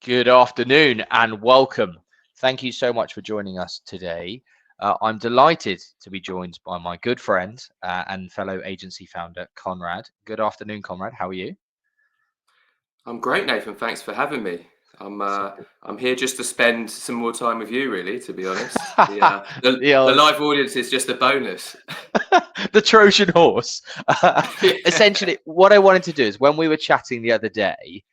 Good afternoon and welcome. Thank you so much for joining us today. I'm delighted to be joined by my good friend and fellow agency founder, Konrad. Good afternoon, Konrad. How are you? I'm great, Nathan. Thanks for having me. I'm So- uh, I'm here just to spend some more time with you, really. To be honest, the uh, the, the, the old, live audience is just a bonus. the Trojan horse. Yeah. Essentially, what I wanted to do is when we were chatting the other day,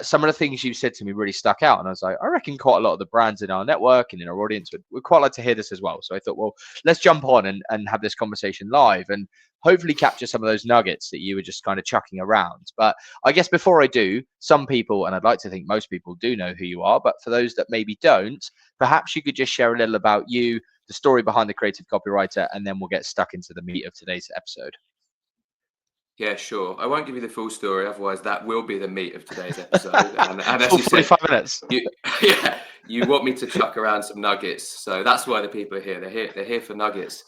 some of the things you said to me really stuck out. And I was like, I reckon quite a lot of the brands in our network and in our audience would quite like to hear this as well. So I thought, well, let's jump on and have this conversation live and hopefully capture some of those nuggets that you were just kind of chucking around. But I guess before I do, some people, and I'd like to think most people do know who you are, but for those that maybe don't, perhaps you could just share a little about you, the story behind the creative copywriter, and then we'll get stuck into the meat of today's episode. Yeah, sure. I won't give you the full story, otherwise that will be the meat of today's episode. And as Full you said, 45 minutes. you yeah, you want me to chuck around some nuggets, so that's why the people are here. They're here for nuggets.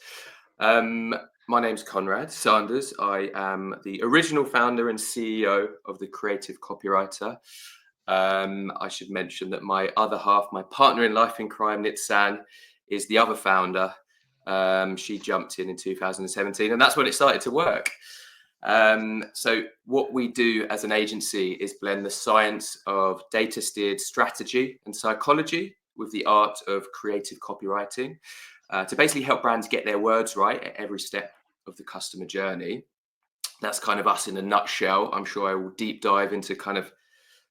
Um, my name's Konrad Sanders. I am the original founder and CEO of the Creative Copywriter. I should mention that my other half, my partner in life in crime, Nitsan, is the other founder. She jumped in 2017, and that's when it started to work. So what we do as an agency is blend the science of data steered strategy and psychology with the art of creative copywriting to basically help brands get their words right at every step of the customer journey. That's kind of us in a nutshell. I'm sure I will deep dive into kind of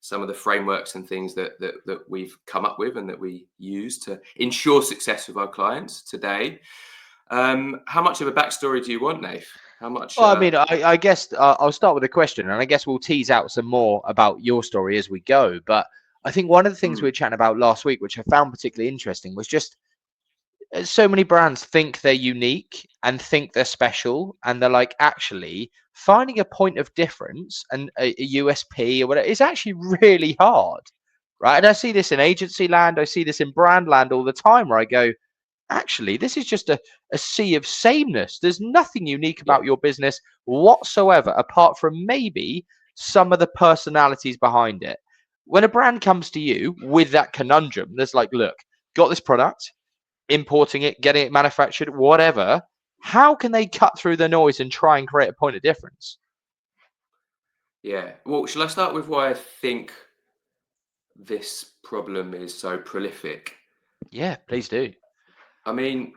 some of the frameworks and things that we've come up with and that we use to ensure success with our clients today. How much of a backstory do you want, Nath? How much? Well, I mean, I guess I'll start with a question, and I guess we'll tease out some more about your story as we go. But I think one of the things we Mm, were chatting about last week, which I found particularly interesting, was just so many brands think they're unique and think they're special, and they're like, actually, finding a point of difference and a USP or whatever is actually really hard, right? And I see this in agency land, I see this in brand land all the time, where I go, actually, this is just a sea of sameness. There's nothing unique yeah, about your business whatsoever, apart from maybe some of the personalities behind it. When a brand comes to you with that conundrum, there's like, look, got this product, importing it, getting it manufactured, whatever. How can they cut through the noise and try and create a point of difference? yeah. Well, shall I start with why I think this problem is so prolific? Yeah, please do. I mean,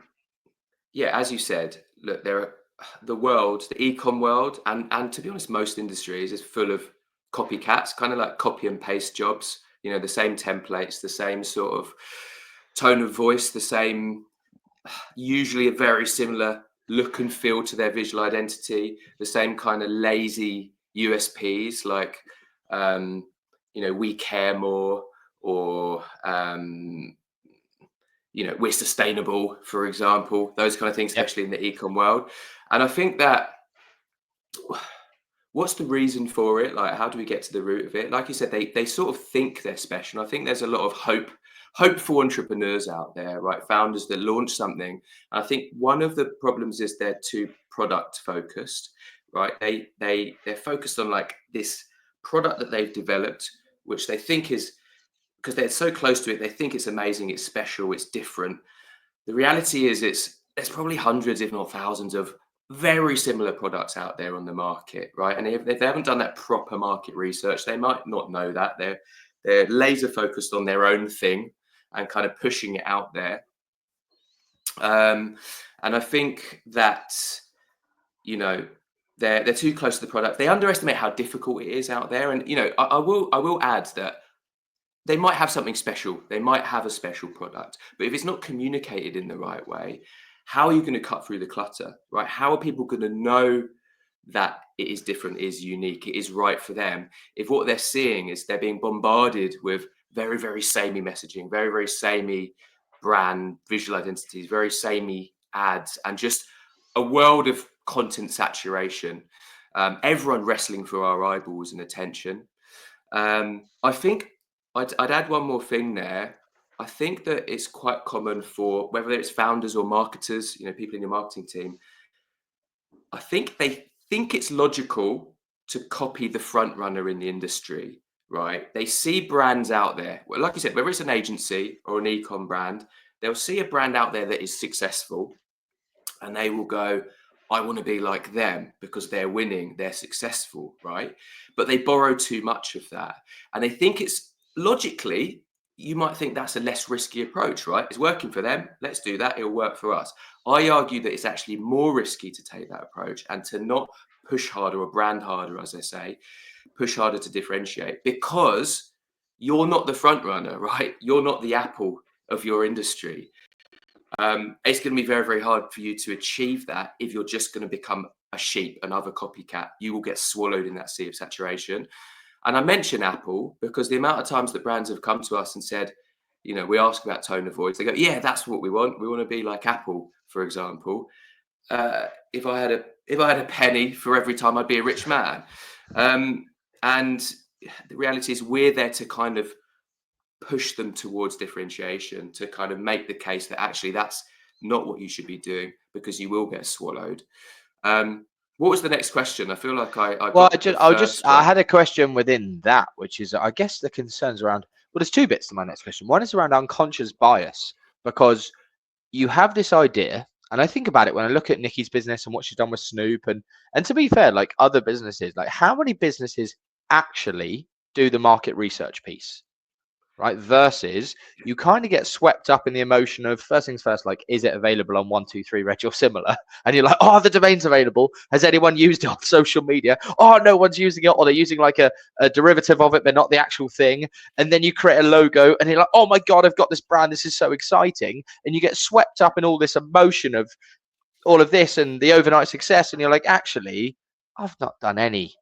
yeah, as you said, look, there are the world, the e-com world, and to be honest, most industries is full of copycats, kind of like copy and paste jobs. You know, the same templates, the same sort of tone of voice, the same, usually a very similar look and feel to their visual identity, the same kind of lazy USPs like, um, we care more, or we're sustainable, for example, those kind of things, Yep. especially in the ecom world. And I think that, what's the reason for it? Like, how do we get to the root of it? Like you said, they sort of think they're special. I think there's a lot of hopeful entrepreneurs out there, right? Founders that launch something. And I think one of the problems is they're too product focused, right? They're focused on like this product that they've developed, which they think is, because they're so close to it, they think it's amazing, it's special, it's different. The reality is, there's probably hundreds, if not thousands, of very similar products out there on the market, right? And if they haven't done that proper market research, they might not know that. They're laser focused on their own thing and kind of pushing it out there. And I think that, you know they're too close to the product. They underestimate how difficult it is out there. And I will add that they might have something special. They might have a special product, but if it's not communicated in the right way, how are you going to cut through the clutter, right? How are people going to know that it is different, is unique, it is right for them, if what they're seeing is they're being bombarded with very, very samey messaging, very, very samey brand visual identities, very samey ads, and just a world of content saturation, everyone wrestling for our eyeballs and attention. I think I'd add one more thing there. I think that it's quite common for, whether it's founders or marketers, people in your marketing team, I think they think it's logical to copy the front runner in the industry, right? They see brands out there. Well, like you said, whether it's an agency or an e-com brand, they'll see a brand out there that is successful and they will go, I want to be like them because they're winning, they're successful, right? But they borrow too much of that. And they think it's logically, you might think that's a less risky approach, right? It's working for them. Let's do that. It'll work for us. I argue that it's actually more risky to take that approach and to not push harder or brand harder, as I say, push harder to differentiate because you're not the front runner, right? You're not the Apple of your industry. It's going to be very, very hard for you to achieve that if you're just going to become a sheep, another copycat. You will get swallowed in that sea of saturation. And I mention Apple because the amount of times that brands have come to us and said, you know, we ask about tone of voice. They go, yeah, that's what we want. We want to be like Apple, for example. If I had a penny for every time, I'd be a rich man. And the reality is we're there to kind of push them towards differentiation, to kind of make the case that actually that's not what you should be doing because you will get swallowed. What was the next question? I feel like I Well, got the first I one. had a question within that, which is, I guess the concerns around, well, there's two bits to my next question. One is around unconscious bias, because you have this idea, and I think about it when I look at Nikki's business and what she's done with Snoop, and to be fair, like other businesses, like how many businesses actually do the market research piece? Right, versus you kind of get swept up in the emotion of first things first, like, is it available on 123 Reg or similar? And you're like, oh, the domain's available. Has anyone used it on social media? Oh, no one's using it, or they're using like a derivative of it, but not the actual thing. And then you create a logo and you're like, oh my God, I've got this brand. This is so exciting. And you get swept up in all this emotion of all of this and the overnight success. And you're like, actually, I've not done any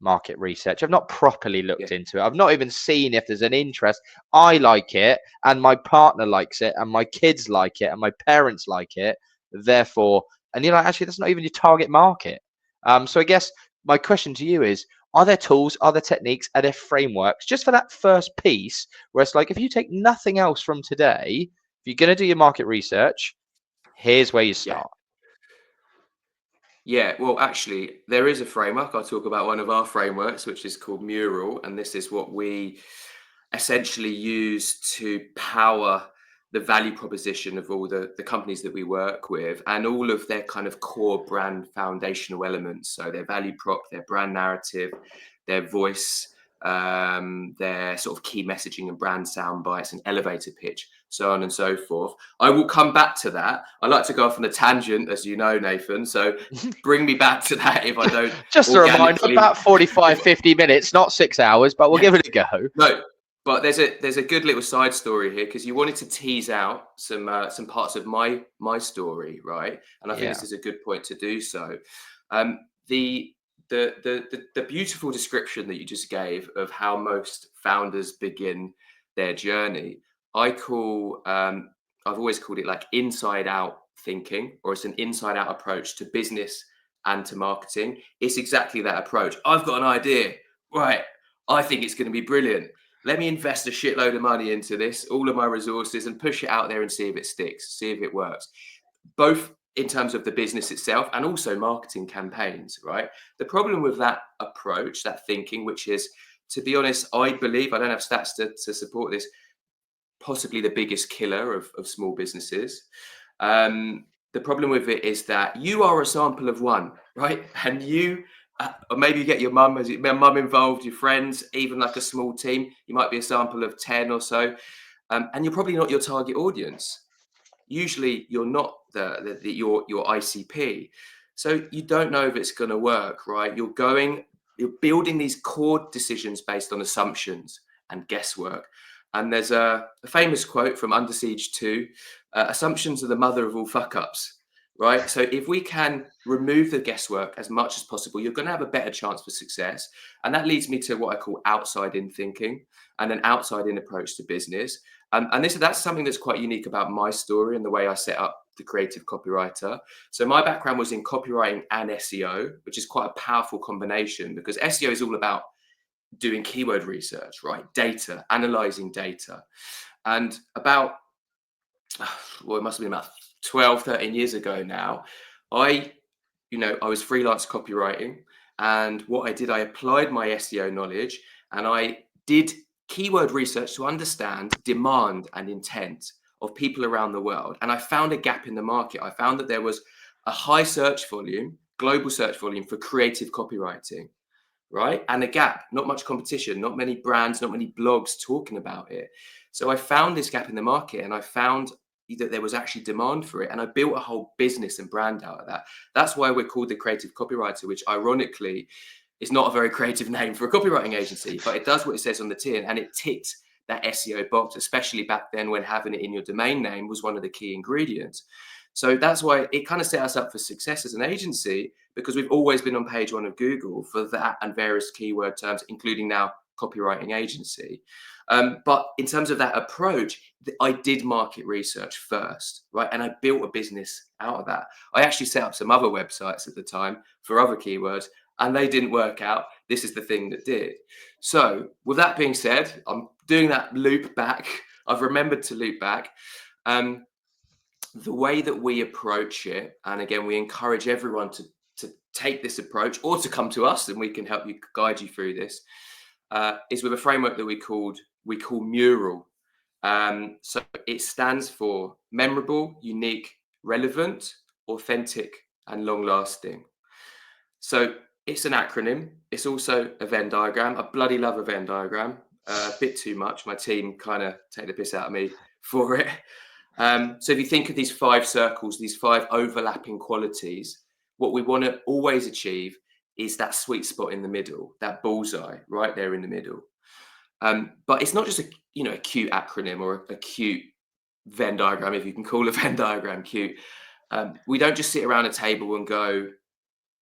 market research. I've not properly looked into it. I've not even seen if there's an interest. I like it, and my partner likes it, and my kids like it, and my parents like it. Therefore, and you're like, actually, that's not even your target market. So I guess my question to you is, are there tools, are there techniques, are there frameworks just for that first piece where it's like, if you take nothing else from today, if you're going to do your market research, here's where you start. Yeah, well, actually, there is a framework. I'll talk about one of our frameworks, which is called Mural. And this is what we essentially use to power the value proposition of all the companies that we work with and all of their kind of core brand foundational elements. So their value prop, their brand narrative, their voice, their sort of key messaging and brand sound bites and elevator pitch, so on and so forth. I will come back to that. I like to go off on a tangent, as you know, Nathan. So bring me back to that if I don't. Just a reminder, about 45, 50 minutes, not 6 hours, but we'll give it a go. No, but there's a good little side story here because you wanted to tease out some parts of my story, right? And I think this is a good point to do so. The beautiful description that you just gave of how most founders begin their journey, I've always called it like inside out thinking, or it's an inside out approach to business and to marketing. It's exactly that approach. I've got an idea, right? I think it's going to be brilliant. Let me invest a shitload of money into this, all of my resources, and push it out there and see if it sticks, see if it works. Both in terms of the business itself and also marketing campaigns, right? The problem with that approach, that thinking, which is, to be honest, I believe, I don't have stats to support this, possibly the biggest killer of small businesses. The problem with it is that you are a sample of one, right? And you, or maybe you get your mum involved, your friends, even like a small team, you might be a sample of 10 or so. And you're probably not your target audience. Usually you're not your ICP. So you don't know if it's going to work, right? You're building these core decisions based on assumptions and guesswork. And there's a famous quote from Under Siege 2, assumptions are the mother of all fuck ups, right? So if we can remove the guesswork as much as possible, you're going to have a better chance for success. And that leads me to what I call outside in thinking and an outside in approach to business. And that's something that's quite unique about my story and the way I set up the Creative Copywriter. So my background was in copywriting and SEO, which is quite a powerful combination because SEO is all about doing keyword research, right? Data, analyzing data. And it must have been about 12, 13 years ago now, I was freelance copywriting. And what I did, I applied my SEO knowledge and I did keyword research to understand demand and intent of people around the world. And I found a gap in the market. I found that there was a high search volume, global search volume for creative copywriting, right? And a gap, not much competition, not many brands, not many blogs talking about it. So I found this gap in the market, and I found that there was actually demand for it. And I built a whole business and brand out of that. That's why we're called the Creative Copywriter, which ironically is not a very creative name for a copywriting agency, but it does what it says on the tin, and it ticked that SEO box, especially back then when having it in your domain name was one of the key ingredients. So that's why it kind of set us up for success as an agency, because we've always been on page one of Google for that and various keyword terms, including now copywriting agency. But in terms of that approach, I did market research first, right? And I built a business out of that. I actually set up some other websites at the time for other keywords, and they didn't work out. This is the thing that did. So with that being said, I'm doing that loop back. I've remembered to loop back. The way that we approach it, and again, we encourage everyone to take this approach or to come to us and we can help you, guide you through this, is with a framework that we call Mural. So it stands for memorable, unique, relevant, authentic, and long-lasting. So it's an acronym. It's also a Venn diagram. I bloody love a Venn diagram. A bit too much. My team kind of take the piss out of me for it. So if you think of these 5 circles, these 5 overlapping qualities, what we want to always achieve is that sweet spot in the middle, that bullseye right there in the middle. But it's not just a cute acronym or a cute Venn diagram, if you can call a Venn diagram cute. We don't just sit around a table and go,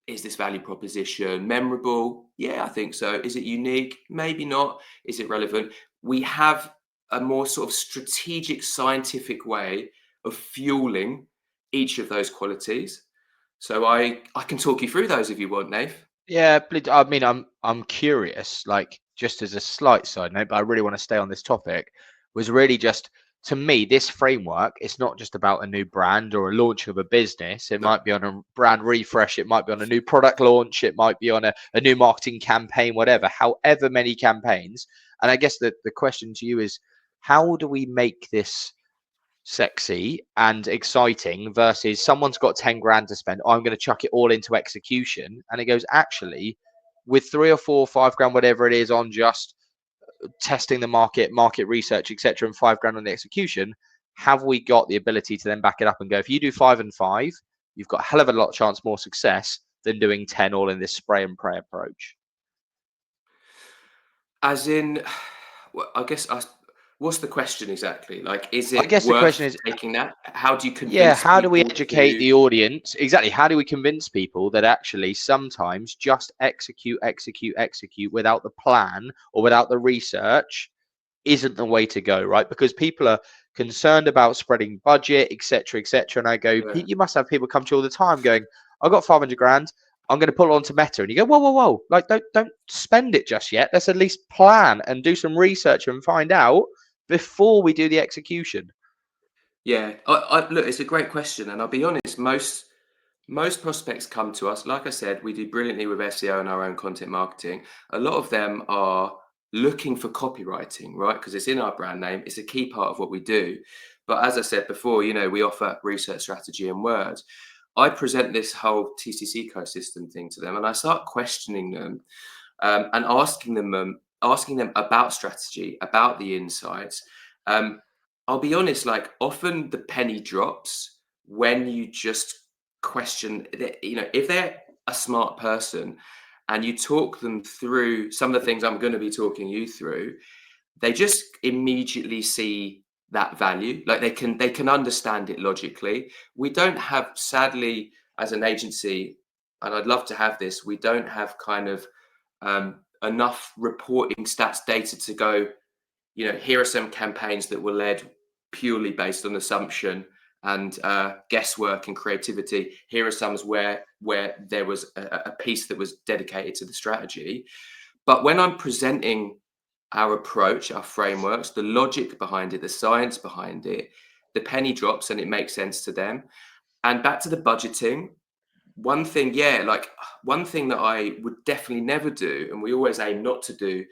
is this value proposition memorable? Yeah, I think so. Is it unique? Maybe not. Is it relevant? We have a more sort of strategic, scientific way of fueling each of those qualities. So I can talk you through those if you want, Nave. Yeah, I mean, I'm curious, like just as a slight side note, but I really want to stay on this topic, was really just, to me, this framework, it's not just about a new brand or a launch of a business. It No. might be on a brand refresh, it might be on a new product launch, it might be on a new marketing campaign, whatever, however many campaigns. And I guess the question to you is, how do we make this sexy and exciting versus someone's got 10 grand to spend, I'm going to chuck it all into execution, and it goes, actually, with 3 or 4 or 5 grand, whatever it is, on just testing the market research, etc., and 5 grand on the execution, have we got the ability to then back it up and go, if you do 5 and 5, you've got a hell of a lot of chance more success than doing 10 all in this spray and pray approach? As in, well, I guess what's the question exactly? Like, is I it guess the question worth is, taking that? How do you yeah, convince how do we people educate to? the audience? Exactly. How do we convince people that actually sometimes just execute without the plan or without the research isn't the way to go, right? Because people are concerned about spreading budget, etc., etc. And I go, Yeah. you must have people come to you all the time going, I've got 500 grand. I'm going to put it onto Meta. And you go, whoa. Like, don't spend it just yet. Let's at least plan and do some research and find out before we do the execution. Yeah, look, it's a great question, and I'll be honest, most prospects come to us. Like I said, we do brilliantly with SEO and our own content marketing. A lot of them are looking for copywriting, right? Because it's in our brand name. It's a key part of what we do. But as I said before, we offer research strategy and words. I present this whole TCC ecosystem thing to them, and I start questioning them and asking them about strategy, about the insights. I'll be honest, like often the penny drops when you just question, if they're a smart person and you talk them through some of the things I'm going to be talking you through, they just immediately see that value. Like they can understand it logically. We don't have, sadly, as an agency, and I'd love to have this, we don't have kind of enough reporting stats data to go, here are some campaigns that were led purely based on assumption and guesswork and creativity. Here are some where there was a piece that was dedicated to the strategy. But when I'm presenting our approach, our frameworks, the logic behind it, the science behind it, the penny drops and it makes sense to them. And back to the budgeting, one thing that I would definitely never do, and we always aim not to do,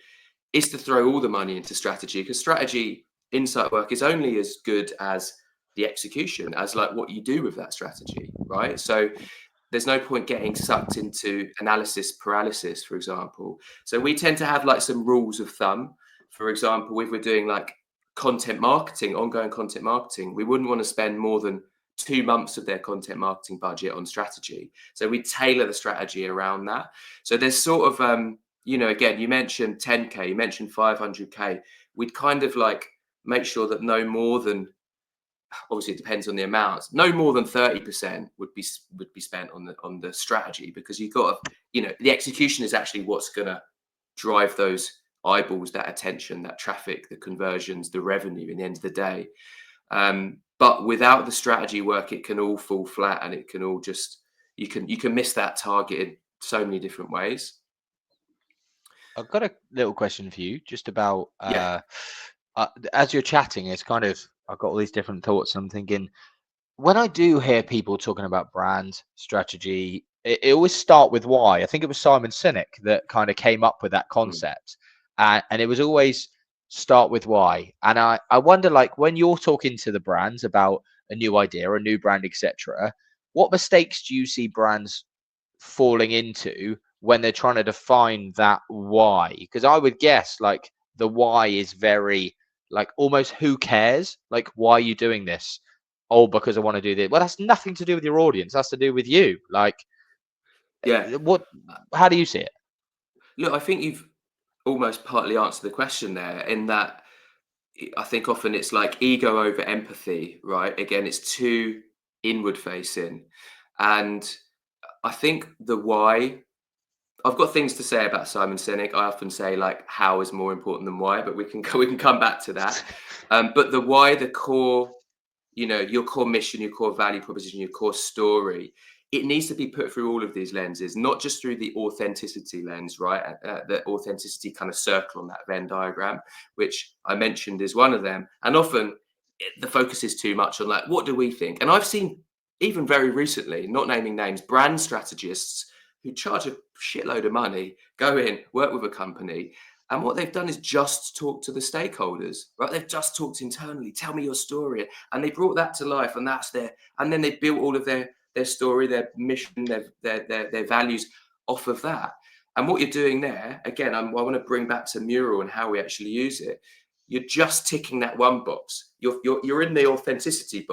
is to throw all the money into strategy, because strategy insight work is only as good as the execution, as like what you do with that strategy, right? So there's no point getting sucked into analysis paralysis, for example. So we tend to have like some rules of thumb. For example, if we're doing like content marketing, ongoing content marketing, we wouldn't want to spend more than 2 months of their content marketing budget on strategy. So we tailor the strategy around that. So there's sort of, again, you mentioned 10K, you mentioned 500K. We'd kind of like make sure that no more than, obviously it depends on the amounts, no more than 30% would be spent on the strategy, because you've got to, the execution is actually what's going to drive those eyeballs, that attention, that traffic, the conversions, the revenue in the end of the day. But without the strategy work, it can all fall flat, and it can all just, you can miss that target in so many different ways. I've got a little question for you, just about Yeah. as you're chatting, it's kind of, I've got all these different thoughts. I'm thinking, when I do hear people talking about brand strategy, it always start with why. I think it was Simon Sinek that kind of came up with that Mm. concept, and it was always start with why. And I wonder, like, when you're talking to the brands about a new idea, a new brand, etc., what mistakes do you see brands falling into when they're trying to define that why? Because I would guess like the why is very, like, almost who cares? Like, why are you doing this? Oh, because I want to do this. Well, that's nothing to do with your audience. That's to do with you. Like, Yeah. what? How do you see it? Look, I think you've almost partly answered the question there, in that I think often it's like ego over empathy, right? Again, it's too inward facing. And I think the why, I've got things to say about Simon Sinek. I often say like how is more important than why, but we can come back to that. But the why, the core, your core mission, your core value proposition, your core story, it needs to be put through all of these lenses, not just through the authenticity lens, right? The authenticity kind of circle on that Venn diagram, which I mentioned is one of them. And often the focus is too much on like, what do we think? And I've seen, even very recently, not naming names, brand strategists who charge a shitload of money, go in, work with a company, and what they've done is just talk to the stakeholders, right? They've just talked internally, tell me your story. And they brought that to life, and and then they built all of their story, their mission, their values off of that. And what you're doing there, again, I want to bring back to Mural and how we actually use it. You're just ticking that one box. You're in the authenticity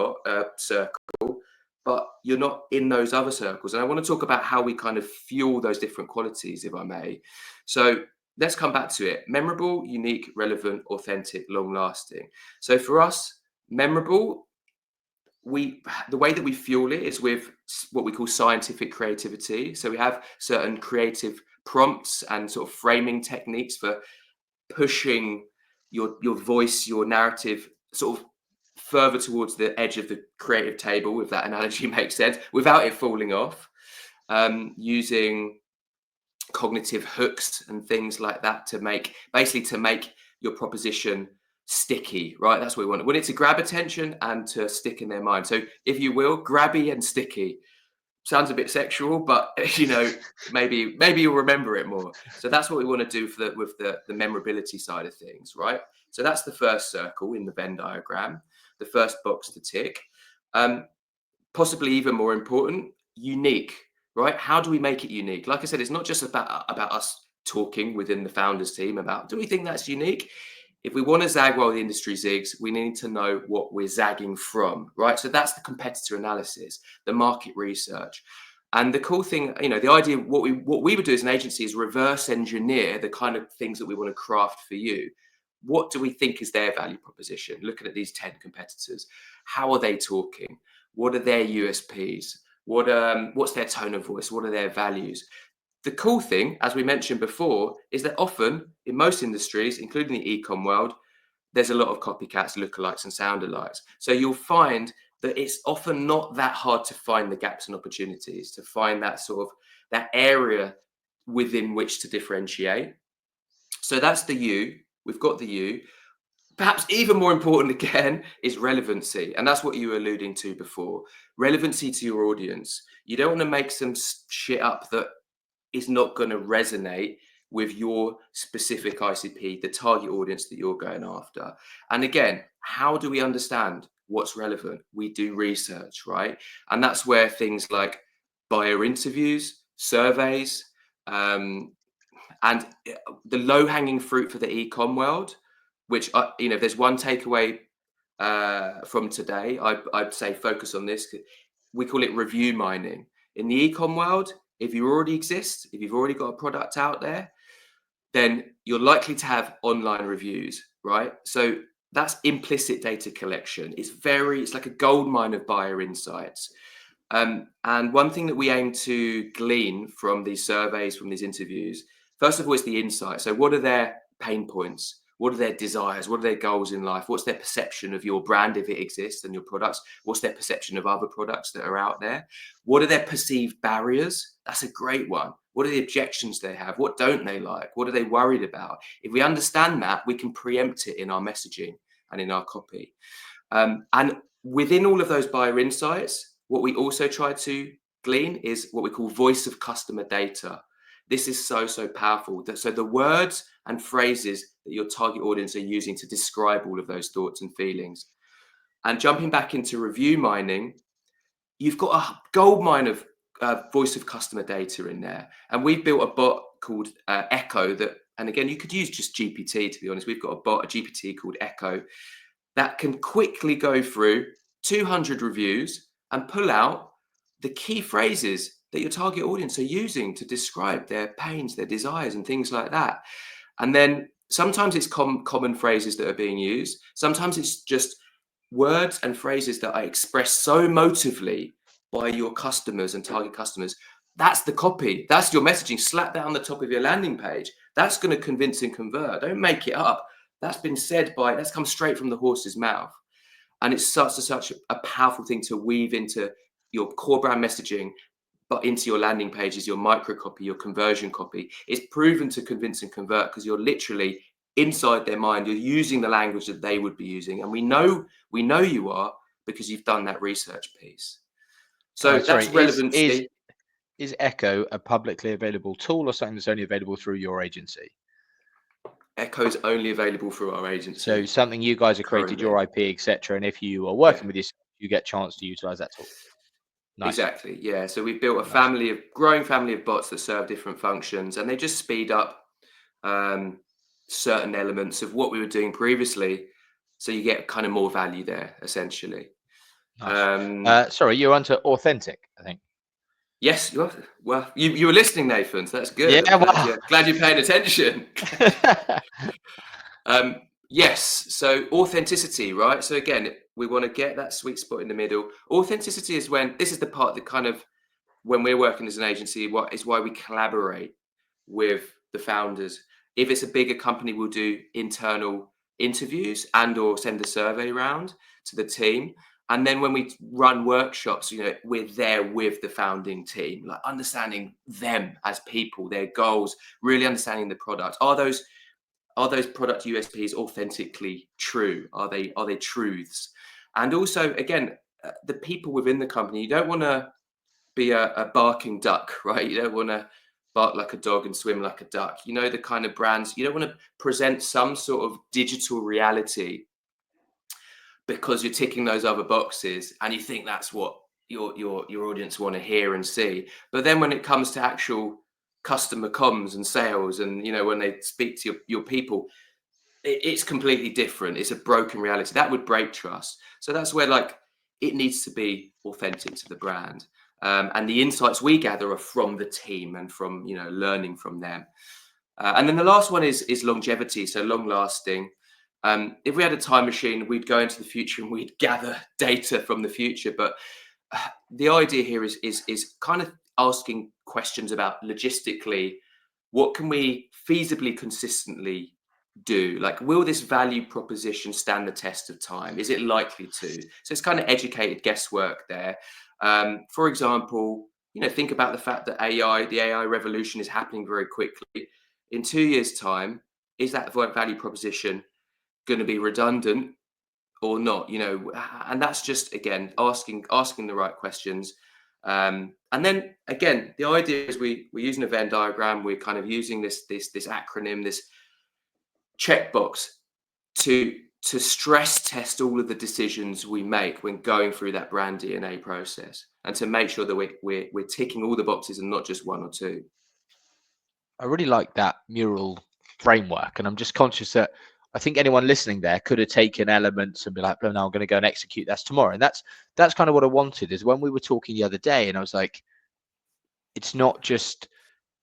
circle, but you're not in those other circles. And I want to talk about how we kind of fuel those different qualities, if I may. So let's come back to it. Memorable, unique, relevant, authentic, long lasting. So for us, memorable, the way that we fuel it is with what we call scientific creativity. So we have certain creative prompts and sort of framing techniques for pushing your voice, your narrative, sort of further towards the edge of the creative table, if that analogy makes sense, without it falling off. Using cognitive hooks and things like that to make your proposition sticky, right? That's what we want. We want it to grab attention and to stick in their mind. So if you will, grabby and sticky. Sounds a bit sexual, but maybe you'll remember it more. So that's what we want to do with the memorability side of things, right? So that's the first circle in the Venn diagram, the first box to tick. Possibly even more important, unique, right? How do we make it unique? Like I said, it's not just about us talking within the founders team about, do we think that's unique? If we want to zag while the industry zigs, we need to know what we're zagging from, right? So that's the competitor analysis, the market research. And the cool thing, the idea, what we would do as an agency is reverse engineer the kind of things that we want to craft for you. What do we think is their value proposition? Looking at these 10 competitors, how are they talking? What are their USPs? What's their tone of voice? What are their values? The cool thing, as we mentioned before, is that often in most industries, including the e-com world, there's a lot of copycats, lookalikes, and soundalikes. So you'll find that it's often not that hard to find the gaps and opportunities, to find that sort of that area within which to differentiate. So that's the U. We've got the U. Perhaps even more important again is relevancy. And that's what you were alluding to before. Relevancy to your audience. You don't want to make some shit up that is not going to resonate with your specific ICP, the target audience that you're going after. And again, how do we understand what's relevant? We do research, right? And that's where things like buyer interviews, surveys, and the low-hanging fruit for the e-com world, which if there's one takeaway from today, I'd say focus on this. We call it review mining. In the e-com world, if you already exist, if you've already got a product out there, then you're likely to have online reviews, right? So that's implicit data collection. It's like a gold mine of buyer insights. And one thing that we aim to glean from these surveys, from these interviews, first of all, is the insight. So what are their pain points? What are their desires? What are their goals in life? What's their perception of your brand, if it exists, and your products? What's their perception of other products that are out there? What are their perceived barriers? That's a great one. What are the objections they have? What don't they like? What are they worried about? If we understand that, we can preempt it in our messaging and in our copy. And within all of those buyer insights, what we also try to glean is what we call voice of customer data. This is so powerful. So the words and phrases that your target audience are using to describe all of those thoughts and feelings. And jumping back into review mining, you've got a gold mine of voice of customer data in there. And we've built a bot called Echo that, and again, you could use just GPT, to be honest. We've got a bot, a GPT called Echo, that can quickly go through 200 reviews and pull out the key phrases that your target audience are using to describe their pains, their desires, and things like that. And then sometimes it's common phrases that are being used. Sometimes it's just words and phrases that are expressed so emotively by your customers and target customers. That's the copy. That's your messaging. Slap that on the top of your landing page. That's going to convince and convert. Don't make it up. That's been said that's come straight from the horse's mouth. And it's such a powerful thing to weave into your core brand messaging, but into your landing pages, your micro copy, your conversion copy. It's proven to convince and convert because you're literally inside their mind. You're using the language that they would be using. And we know you are because you've done that research piece. So that's relevancy. Is Echo a publicly available tool or something that's only available through your agency? Echo is only available through our agency. So something you guys have created, your IP, etc. And if you are working with yourself, you get a chance to utilize that tool. Nice. Exactly. Yeah. So we've built a growing family of bots that serve different functions, and they just speed up certain elements of what we were doing previously. So you get kind of more value there, essentially. Nice. Sorry, you're onto authentic, I think. Yes, you are. Well, you were listening, Nathan. So that's good. Yeah, glad you're paying attention. Yes. So authenticity, right? So again, we want to get that sweet spot in the middle. Authenticity is this is the part that kind of, when we're working as an agency, why we collaborate with the founders. If it's a bigger company, we'll do internal interviews or send a survey round to the team. And then when we run workshops, we're there with the founding team, like understanding them as people, their goals, really understanding the product. Are those product USPs authentically true? Are they truths? And also, again, the people within the company, you don't want to be a barking duck, right? You don't want to bark like a dog and swim like a duck. The kind of brands, you don't want to present some sort of digital reality because you're ticking those other boxes and you think that's what your audience want to hear and see. But then when it comes to actual customer comms and sales, and when they speak to your people, it's completely different. It's a broken reality that would break trust. So that's where it needs to be authentic to the brand, and the insights we gather are from the team and from learning from them. And then the last one is longevity, so long lasting. If we had a time machine, we'd go into the future and we'd gather data from the future. But the idea here is kind of asking questions about logistically, what can we feasibly consistently do? Will this value proposition stand the test of time? Is it likely to? So it's kind of educated guesswork there. For example, think about the fact that the AI revolution is happening very quickly. In 2 years' time, is that value proposition going to be redundant or not? And that's just, again, asking the right questions. And then again, the idea is we're using a Venn diagram. We're kind of using this acronym, this checkbox to stress test all of the decisions we make when going through that brand DNA process, and to make sure that we're ticking all the boxes and not just one or two. I really like that mural framework, and I'm just conscious that I think anyone listening there could have taken elements and be like, "No, I'm going to go and execute that tomorrow." And that's kind of what I wanted. Is when we were talking the other day, and I was like, it's not just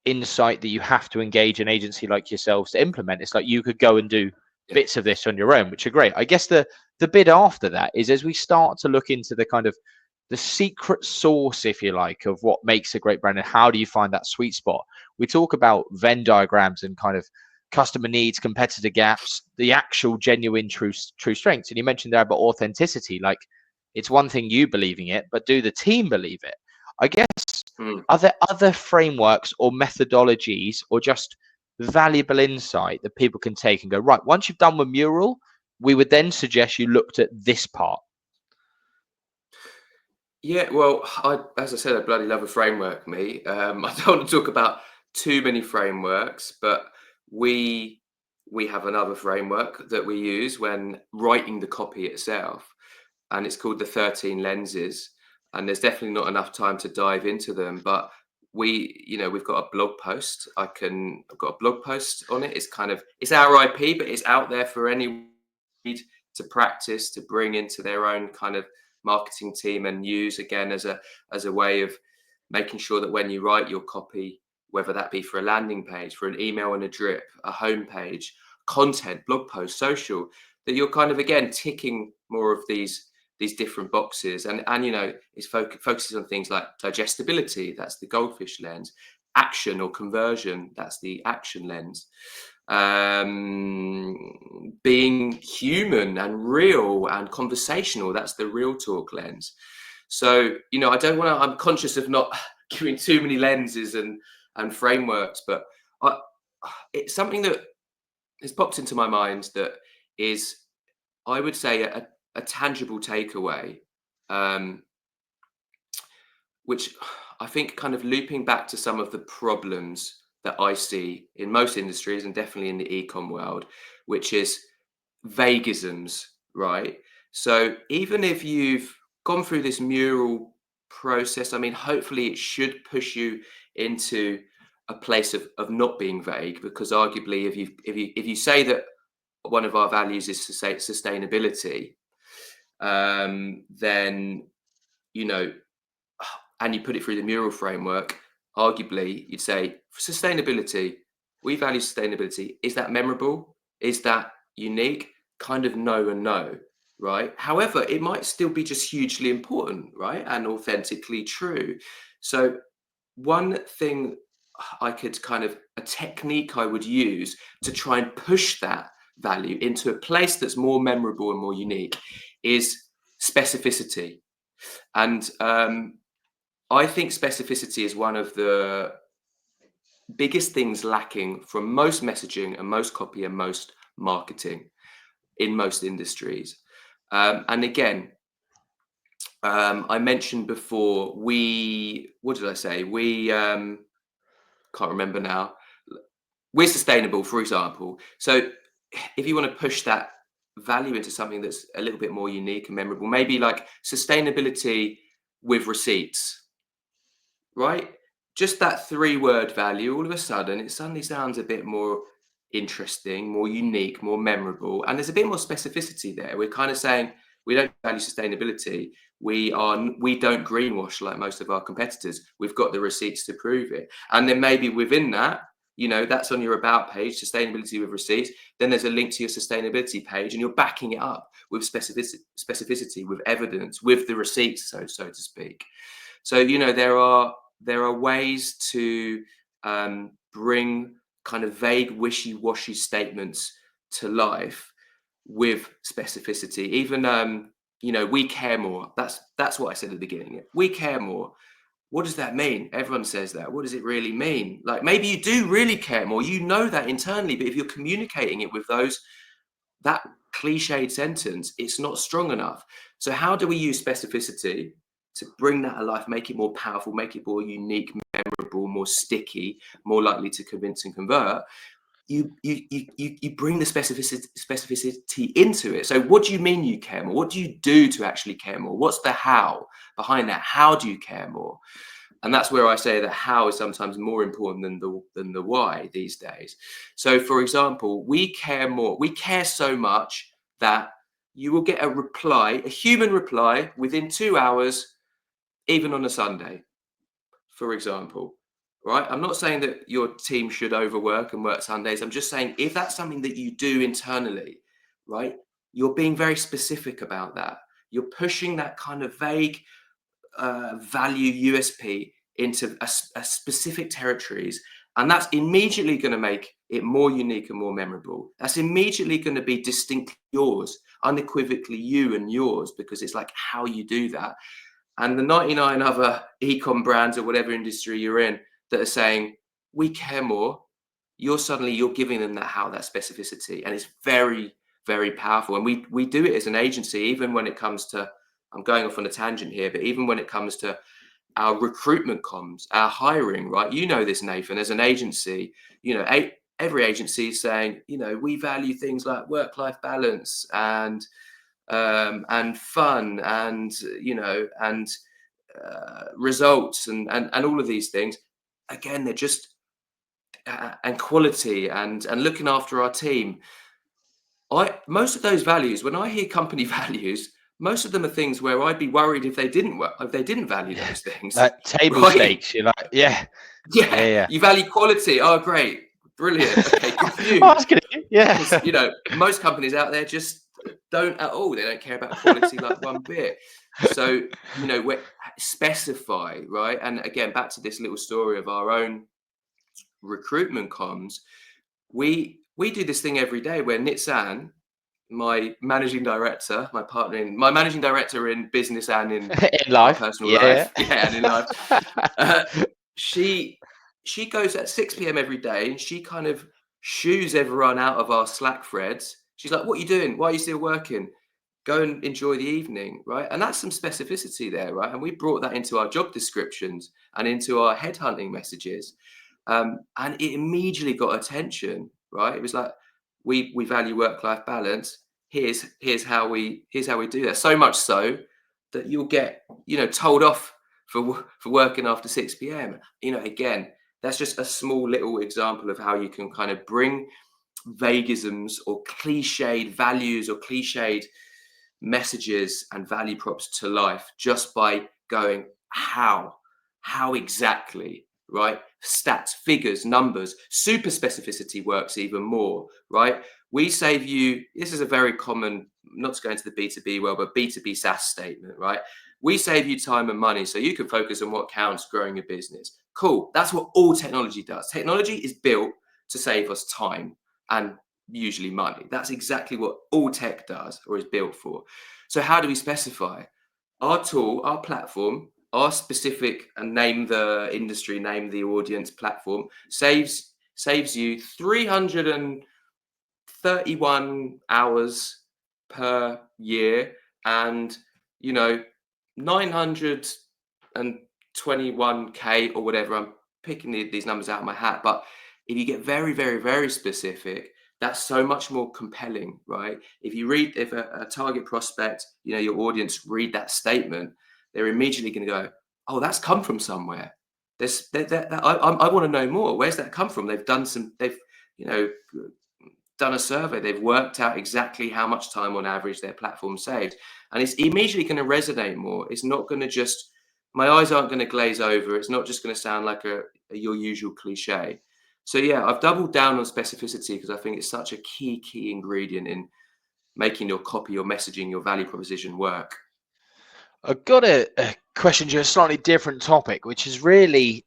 insight that you have to engage an agency like yourselves to implement. It's like you could go and do bits of this on your own, which are great. I guess the bit after that is, as we start to look into the kind of the secret sauce, if you like, of what makes a great brand and how do you find that sweet spot. We talk about Venn diagrams and kind of customer needs, competitor gaps, the actual genuine true strengths. And you mentioned there about authenticity. Like, it's one thing you believing it, but do the team believe it? I guess, are there other frameworks or methodologies or just valuable insight that people can take and go, right, once you've done with mural, we would then suggest you looked at this part? Yeah, well, as I said, I bloody love a framework, me. I don't want to talk about too many frameworks, but we have another framework that we use when writing the copy itself, and it's called the 13 lenses. And there's definitely not enough time to dive into them, but we've got a blog post. I've got a blog post on it. It's our IP, but it's out there for anyone to practice, to bring into their own kind of marketing team and use again as a way of making sure that when you write your copy, whether that be for a landing page, for an email and a drip, a homepage, content, blog post, social, that you're kind of again ticking more of these different boxes, and it focuses on things like digestibility, that's the goldfish lens, action or conversion, that's the action lens, being human and real and conversational, that's the real talk lens. So I'm conscious of not giving too many lenses and frameworks, but it's something that has popped into my mind that is, I would say, a tangible takeaway, which I think, kind of looping back to some of the problems that I see in most industries and definitely in the e-com world, which is vagisms, right? So even if you've gone through this mural process, I mean, hopefully it should push you into a place of not being vague, because arguably if you say that one of our values is to say sustainability, then and you put it through the mural framework, arguably you'd say sustainability, we value sustainability. Is that memorable? Is that unique? Kind of no and no, right? However, it might still be just hugely important, right? And authentically true. So one thing a technique I would use to try and push that value into a place that's more memorable and more unique is specificity. And I think specificity is one of the biggest things lacking from most messaging and most copy and most marketing in most industries. And again, I mentioned before, what did I say? We can't remember now. We're sustainable, for example. So if you want to push that value into something that's a little bit more unique and memorable, maybe like sustainability with receipts, right? Just that 3-word value, all of a sudden, it suddenly sounds a bit more interesting, more unique, more memorable, and there's a bit more specificity there. We're kind of saying we don't value sustainability. We don't greenwash like most of our competitors. We've got the receipts to prove it. And then maybe within that, that's on your about page, sustainability with receipts. Then there's a link to your sustainability page, and you're backing it up with specificity, with evidence, with the receipts, so to speak. So there are ways to bring kind of vague, wishy-washy statements to life with specificity. Even we care more. That's what I said at the beginning. We care more. What does that mean? Everyone says that. What does it really mean? Like, maybe you do really care more. You know that internally, but if you're communicating it with that cliched sentence, it's not strong enough. So how do we use specificity to bring that alive, make it more powerful, make it more unique, memorable, more sticky, more likely to convince and convert, you bring the specificity into it. So what do you mean you care more? What do you do to actually care more? What's the how behind that? How do you care more? And that's where I say that how is sometimes more important than the why these days. So for example, we care more. We care so much that you will get a reply, a human reply, within 2 hours, even on a Sunday, for example. Right? I'm not saying that your team should overwork and work Sundays. I'm just saying if that's something that you do internally, right, you're being very specific about that. You're pushing that kind of vague value USP into a specific territories, and that's immediately going to make it more unique and more memorable. That's immediately going to be distinctly yours, unequivocally you and yours, because it's like how you do that. And the 99 other e-com brands or whatever industry you're in that are saying we care more, you're giving them that specificity, and it's very, very powerful. And we do it as an agency, even when it comes to, I'm going off on a tangent here, but even when it comes to our recruitment comms, our hiring, right? You know this, Nathan, as an agency, every agency is saying, we value things like work-life balance and fun and results and all of these things. Again, they're just and quality and looking after our team. Most of those values, when I hear company values, most of them are things where I'd be worried if they didn't value those things. Like table right? stakes, you're like, yeah. You value quality. Oh, great, brilliant. Okay, good for you. Oh, that's good. Yeah. Because, most companies out there just don't at all. They don't care about quality like one bit. So, we specify, right? And again, back to this little story of our own recruitment comms. We do this thing every day where Nitsan, my managing director, my managing director in business and in life, personal life, and in life, she goes at 6 p.m. every day, and she kind of shoos everyone out of our Slack threads. She's like, "What are you doing? Why are you still working? Go and enjoy the evening," right? And that's some specificity there, right? And we brought that into our job descriptions and into our headhunting messages, and it immediately got attention, right? It was like, we value work-life balance. Here's how we do that. So much so that you'll get told off for working after 6 p.m. Again, that's just a small little example of how you can kind of bring vaguisms or cliched values or cliched messages and value props to life just by going how exactly, right? Stats, figures, numbers. Super specificity works even more, right? We save you, this is a very common, not to go into the B2B world, but B2B SaaS statement, right? We save you time and money so you can focus on what counts, growing your business. Cool. That's what all technology does. Technology is built to save us time and usually money. That's exactly what all tech does or is built for. So how do we specify? Our tool, our platform, our specific, and name the industry, name the audience platform, saves you 331 hours per year and 921k or whatever. I'm picking these numbers out of my hat, but if you get very, very, very specific, that's so much more compelling, right? If a target prospect, your audience read that statement, they're immediately going to go, "Oh, that's come from somewhere. I want to know more. Where's that come from?" They've done done a survey. They've worked out exactly how much time on average their platform saves, and it's immediately going to resonate more. It's not going to my eyes aren't going to glaze over. It's not just going to sound like your usual cliche. So yeah, I've doubled down on specificity because I think it's such a key ingredient in making your copy, your messaging, your value proposition work. I've got a question to a slightly different topic, which is really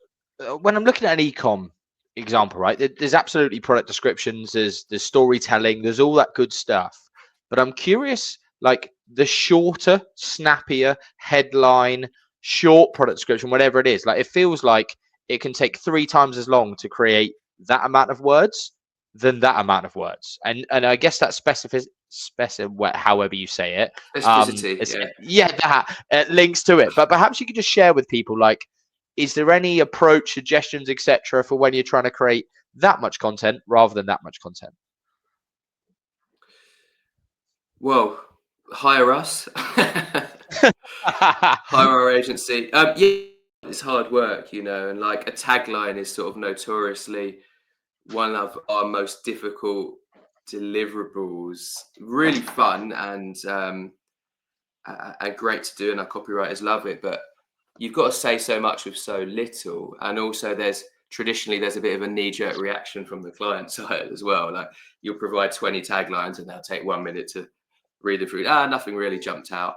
when I'm looking at an e-com example, right? There's absolutely product descriptions, there's storytelling, there's all that good stuff. But I'm curious, like the shorter, snappier headline, short product description, whatever it is, like it feels like it can take 3 times as long to create that amount of words than that amount of words. And I guess that however you say it. Specificity, yeah. That links to it. But perhaps you could just share with people, like, is there any approach, suggestions, etc., for when you're trying to create that much content rather than that much content? Well, hire us. Hire our agency. Yeah, it's hard work, you know, and like a tagline is sort of notoriously one of our most difficult deliverables. Really fun and great to do, and our copywriters love it. But you've got to say so much with so little, and also traditionally there's a bit of a knee-jerk reaction from the client side as well. Like you'll provide 20 taglines, and they'll take 1 minute to read it through. Nothing really jumped out.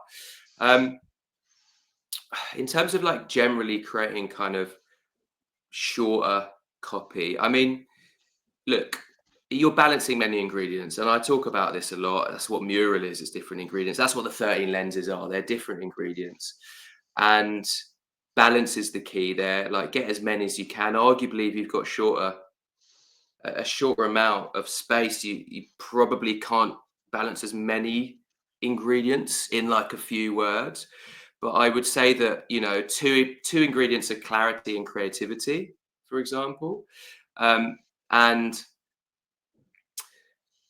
In terms of like generally creating kind of shorter copy, I mean, look, you're balancing many ingredients, and I talk about this a lot. That's what Mural is, it's different ingredients. That's what the 13 lenses are. They're different ingredients, and balance is the key there. Like get as many as you can. Arguably, if you've got a shorter amount of space, you probably can't balance as many ingredients in like a few words. But I would say that, you know, two ingredients are clarity and creativity, for example. And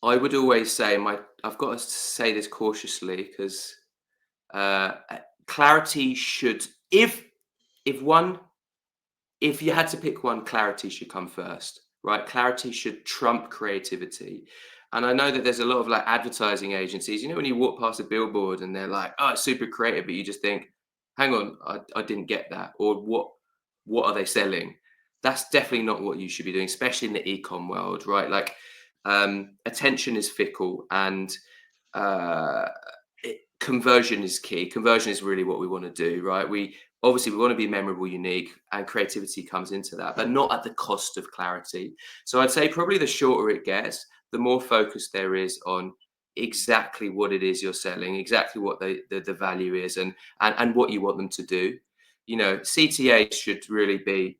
I would always say I've got to say this cautiously, because clarity should, if you had to pick one, clarity should come first, right? Clarity should trump creativity. And I know that there's a lot of like advertising agencies, you know, when you walk past a billboard and they're like, oh, it's super creative, but you just think, hang on, I didn't get that. Or what are they selling? That's definitely not what you should be doing, especially in the e-com world, right? Like attention is fickle, and conversion is key. Conversion is really what we want to do, right? We want to be memorable, unique, and creativity comes into that, but not at the cost of clarity. So I'd say probably the shorter it gets, the more focus there is on exactly what it is you're selling, exactly what the value is, and what you want them to do. You know, CTA should really be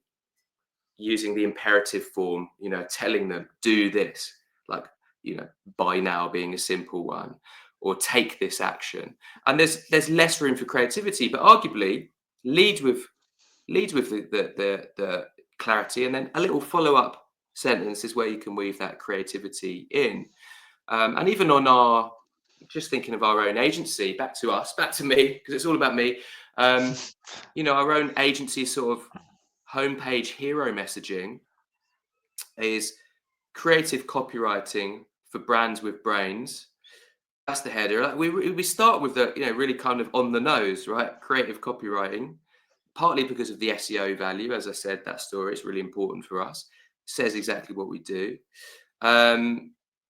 using the imperative form, you know, telling them do this, like, you know, buy now being a simple one, or take this action. And there's less room for creativity, but arguably lead with the clarity, and then a little follow-up sentence is where you can weave that creativity in. And even on just thinking of our own agency, back to me, because it's all about me. You know, our own agency sort of homepage hero messaging is creative copywriting for brands with brains. That's the header. Like we start with the, you know, really kind of on the nose, right? Creative copywriting, partly because of the SEO value. As I said, that story is really important for us. It says exactly what we do.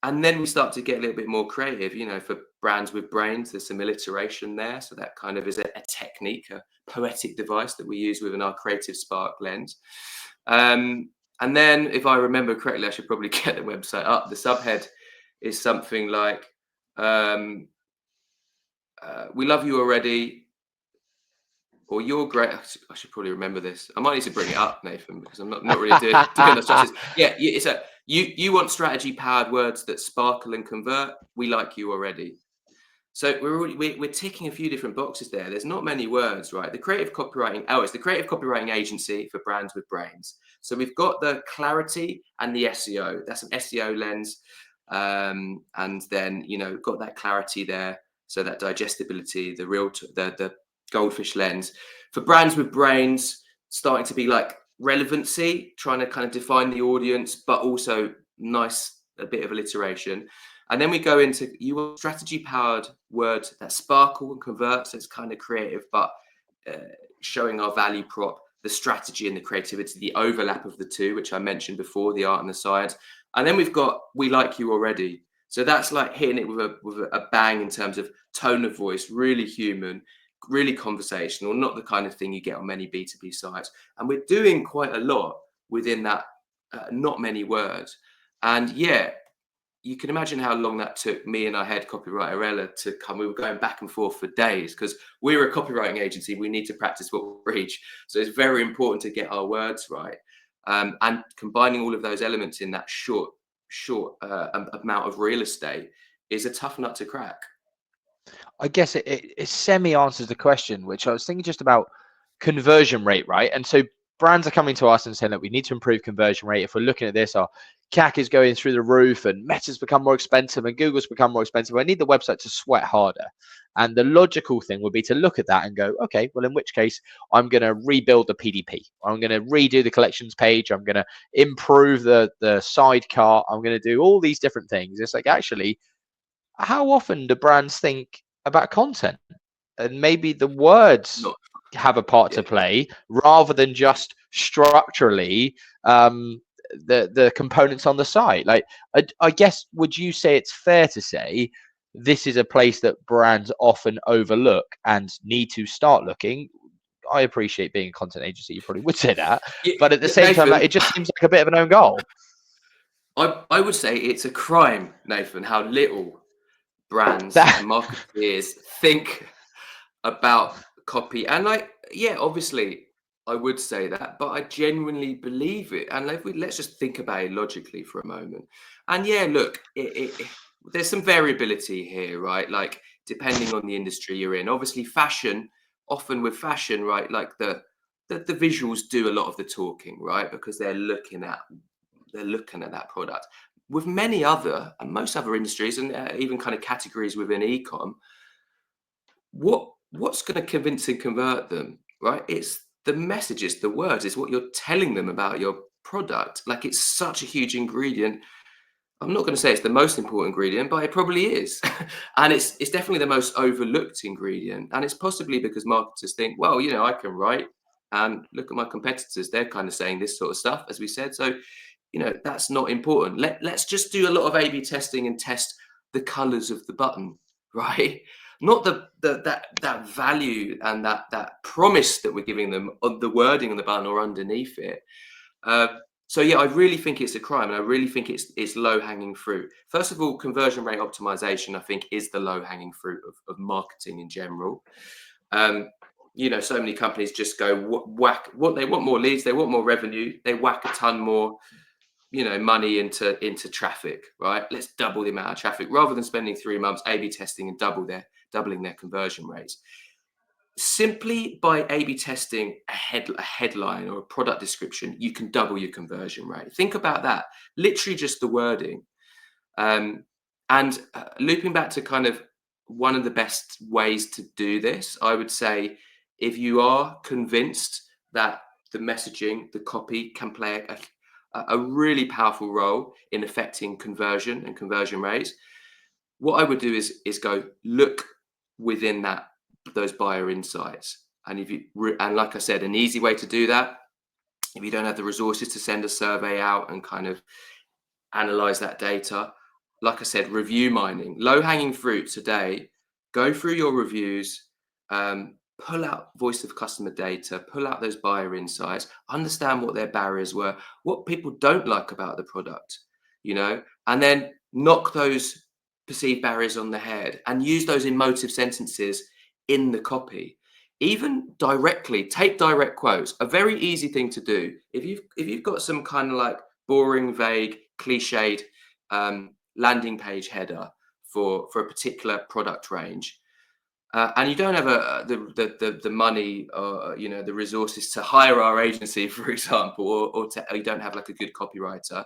And then we start to get a little bit more creative, you know, for brands with brains. There's some alliteration there. So that kind of is a technique, a poetic device that we use within our Creative Spark lens. And then, if I remember correctly, I should probably get the website up. The subhead is something like, we love you already, or you're great. I should probably remember this. I might need to bring it up, Nathan, because I'm not really doing those justice. Yeah, it's you want strategy powered words that sparkle and convert. We like you already. So we're ticking a few different boxes there. There's not many words, right? The creative copywriting. Oh, it's the creative copywriting agency for brands with brains. So we've got the clarity and the SEO. That's an SEO lens, and then, you know, got that clarity there. So that digestibility, the goldfish lens for brands with brains, starting to be like relevancy, trying to kind of define the audience, but also a bit of alliteration. And then we go into strategy powered words that sparkle and convert. So it's kind of creative, but showing our value prop, the strategy and the creativity, the overlap of the two, which I mentioned before, the art and the science. And then we've got we like you already. So that's like hitting it with a bang in terms of tone of voice, really human, really conversational, not the kind of thing you get on many B2B sites. And we're doing quite a lot within that, not many words. And yeah, you can imagine how long that took me and our head copywriter, Ella, to come. We were going back and forth for days, because we're a copywriting agency. We need to practice what we preach. So it's very important to get our words right. And combining all of those elements in that short amount of real estate is a tough nut to crack. I guess it semi answers the question, which I was thinking just about conversion rate, right? And so brands are coming to us and saying that we need to improve conversion rate. If we're looking at this, our CAC is going through the roof and Meta's become more expensive and Google's become more expensive. I need the website to sweat harder. And the logical thing would be to look at that and go, okay, well, in which case I'm going to rebuild the PDP. I'm going to redo the collections page. I'm going to improve the sidecar. I'm going to do all these different things. It's like, actually, how often do brands think about content? And maybe the words Not, have a part to play rather than just structurally the components on the site. Like, I guess, would you say it's fair to say this is a place that brands often overlook and need to start looking? I appreciate being a content agency, you probably would say that, but at the same time, like, Nathan, it just seems like a bit of an own goal. I would say it's a crime, Nathan, how little brands That and marketeers think about copy. And like, yeah, obviously I would say that, but I genuinely believe it. And let's just think about it logically for a moment. And yeah, look, there's some variability here, right? Like, depending on the industry you're in. Obviously, fashion, often with fashion, right? Like the visuals do a lot of the talking, right? Because they're looking at that product. With many other and most other industries, and even kind of categories within ecom, what's going to convince and convert them, right? It's the messages, the words, it's what you're telling them about your product. Like, it's such a huge ingredient. I'm not going to say it's the most important ingredient, but it probably is. And it's definitely the most overlooked ingredient. And it's possibly because marketers think, well, I can write, and look at my competitors, they're kind of saying this sort of stuff, as we said. So, that's not important. Let's just do a lot of A/B testing and test the colors of the button, right? Not that value and that promise that we're giving them on the wording on the button or underneath it. So yeah, I really think it's a crime, and I really think it's low hanging fruit. First of all, conversion rate optimization, I think, is the low hanging fruit of marketing in general. So many companies just go whack. What they want more leads, they want more revenue, they whack a ton more money into traffic, right? Let's double the amount of traffic rather than spending 3 months A/B testing and doubling their conversion rates. Simply by A/B testing a headline or a product description, you can double your conversion rate. Think about that. Literally just the wording. And looping back to kind of one of the best ways to do this, I would say, if you are convinced that the messaging, the copy can play a really powerful role in affecting conversion and conversion rates, what I would do is go look within those buyer insights. And and like I said, an easy way to do that, if you don't have the resources to send a survey out and kind of analyze that data, like I said, review mining, low hanging fruit today. Go through your reviews, pull out voice of customer data, pull out those buyer insights, understand what their barriers were, what people don't like about the product, and then knock those perceived barriers on the head and use those emotive sentences in the copy. Even directly, take direct quotes. A very easy thing to do. If you've got some kind of like boring, vague, cliched landing page header for a particular product range, and you don't have the money or the resources to hire our agency, for example, or you don't have like a good copywriter,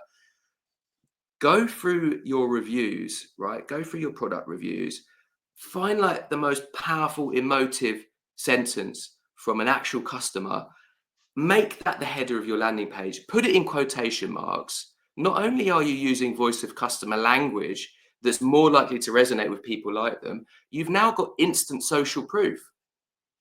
go through your reviews, right? Go through your product reviews, find like the most powerful emotive sentence from an actual customer, make that the header of your landing page, put it in quotation marks. Not only are you using voice of customer language that's more likely to resonate with people like them, you've now got instant social proof,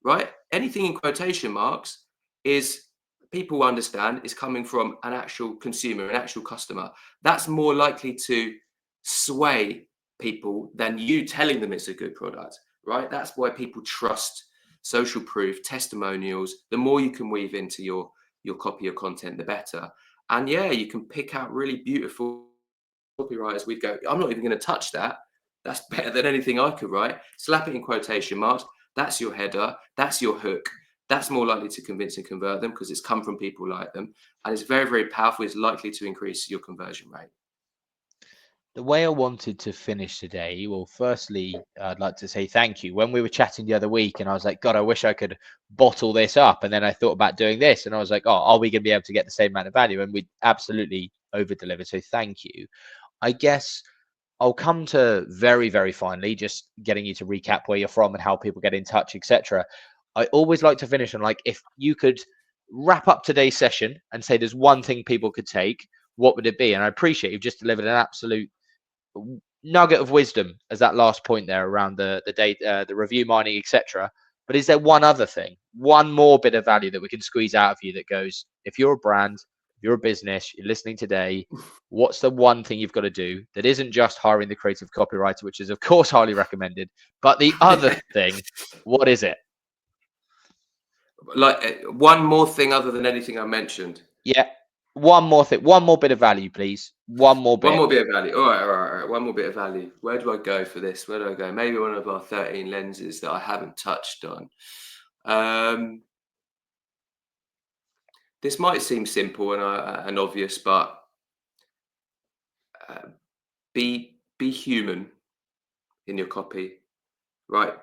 right? Anything in quotation marks is, people understand, is coming from an actual consumer, an actual customer. That's more likely to sway people than you telling them it's a good product, right? That's why people trust social proof, testimonials. The more you can weave into your copy or content, the better. And yeah, you can pick out really beautiful copywriters. We'd go, I'm not even going to touch that. That's better than anything I could write. Slap it in quotation marks. That's your header. That's your hook. That's more likely to convince and convert them because it's come from people like them. And it's very, very powerful. It's likely to increase your conversion rate. The way I wanted to finish today, well, firstly, I'd like to say thank you. When we were chatting the other week, and I was like, God, I wish I could bottle this up. And then I thought about doing this, and I was like, oh, are we going to be able to get the same amount of value? And we absolutely over delivered. So thank you. I guess I'll come to very, very finally, just getting you to recap where you're from and how people get in touch, etc. I always like to finish on like, if you could wrap up today's session and say there's one thing people could take, what would it be? And I appreciate you've just delivered an absolute nugget of wisdom as that last point there around the data, the review mining, etc. But is there one other thing, one more bit of value that we can squeeze out of you that goes, if you're a brand, if you're a business, you're listening today, what's the one thing you've got to do that isn't just hiring the creative copywriter, which is of course highly recommended, but the other thing, what is it? Like one more thing other than anything I mentioned. Yeah, one more thing, one more bit of value, please. One more One bit. more bit of value. All right, all right, all right. One more bit of value. Where do I go for this? Where do I go? Maybe one of our 13 lenses that I haven't touched on. This might seem simple and obvious, but be human in your copy, right?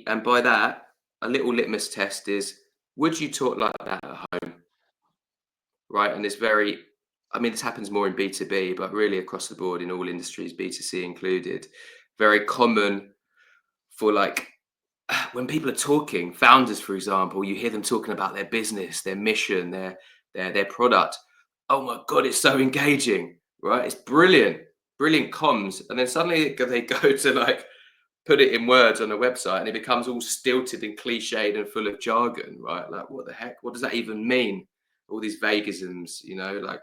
And by that, a little litmus test is: would you talk like that at home, right? And it's very, I mean, this happens more in B2B, but really across the board in all industries, B2C included, very common for like when people are talking, founders, for example, you hear them talking about their business, their mission, their product. Oh my God, it's so engaging, right? It's brilliant, brilliant comms. And then suddenly they go to like put it in words on a website and it becomes all stilted and cliched and full of jargon, right? Like, what the heck? What does that even mean? All these vagisms, like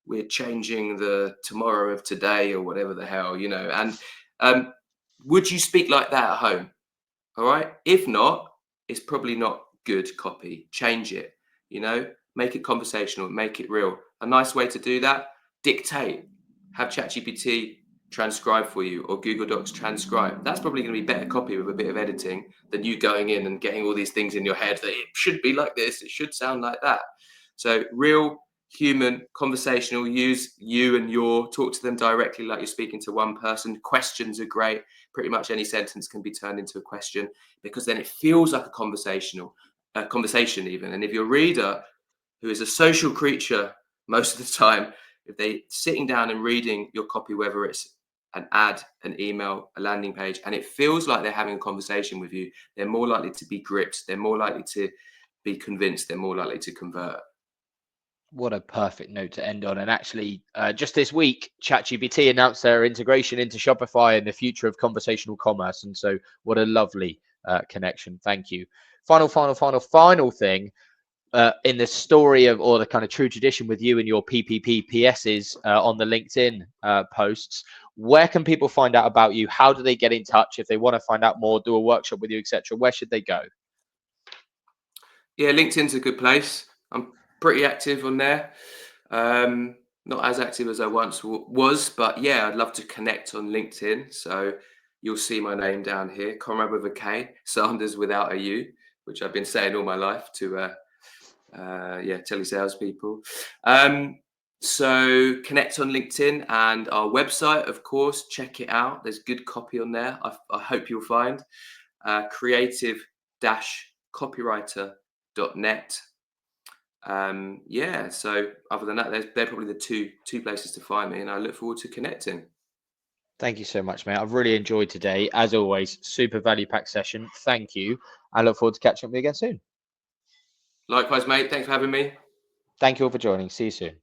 we're changing the tomorrow of today or whatever the hell, And would you speak like that at home? All right. If not, it's probably not good copy. Change it, make it conversational, make it real. A nice way to do that: dictate, have ChatGPT transcribe for you, or Google Docs transcribe. That's probably going to be better copy with a bit of editing than you going in and getting all these things in your head that it should be like this, it should sound like that. So real, human, conversational, use you and your, talk to them directly like you're speaking to one person. Questions are great. Pretty much any sentence can be turned into a question because then it feels like a conversation even. And if your reader, who is a social creature most of the time, if they sitting down and reading your copy, whether it's an ad, an email, a landing page, and it feels like they're having a conversation with you, they're more likely to be gripped, they're more likely to be convinced, they're more likely to convert. What a perfect note to end on. And actually, just this week, ChatGPT announced their integration into Shopify and the future of conversational commerce. And so what a lovely connection. Thank you. Final thing in the story of, or the kind of true tradition with you and your PPP PSs on the LinkedIn posts, where can people find out about you? How do they get in touch if they want to find out more, do a workshop with you, etc.? Where should they go? Yeah, LinkedIn's a good place. I'm pretty active on there. Not as active as I once was, but yeah, I'd love to connect on LinkedIn. So you'll see my name down here, Konrad with a K, Sanders without a U, which I've been saying all my life to telesales people. So connect on LinkedIn and our website, of course, check it out. There's good copy on there. I hope you'll find creative-copywriter.net. So other than that, they're probably the two places to find me, and I look forward to connecting. Thank you so much, mate. I've really enjoyed today. As always, super value packed session. Thank you. I look forward to catching up with you again soon. Likewise, mate. Thanks for having me. Thank you all for joining. See you soon.